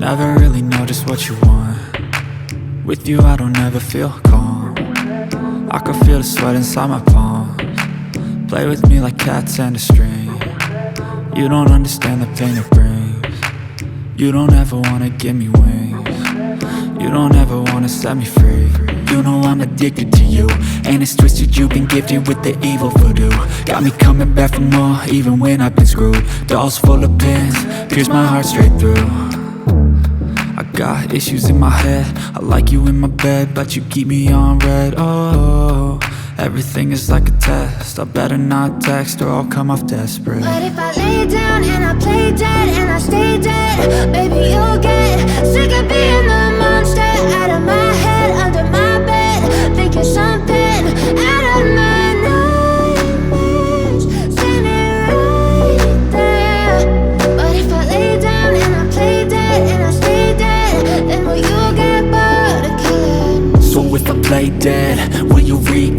never really know just what you want. With you I don't ever feel calm. I can feel the sweat inside my palms. Play with me like cats and a string. You don't understand the pain it brings. You don't ever wanna give me wings. You don't ever wanna set me free. You know I'm addicted to you, and it's twisted, you've been gifted with the evil voodoo. Got me coming back for more, even when I've been screwed. Dolls full of pins, pierce my heart straight through. I got issues in my head, I like you in my bed, but you keep me on red. Oh, everything is like a test, I better not text or I'll come off desperate. But if I lay down and I play dead and I stay dead, baby you'll get sick of being the monster out of my head, under my bed, thinking something out of my nightmares, standing right there. But if I lay down and I play dead and I stay dead, then will you get bored of killing me? So if I play dead, will you regret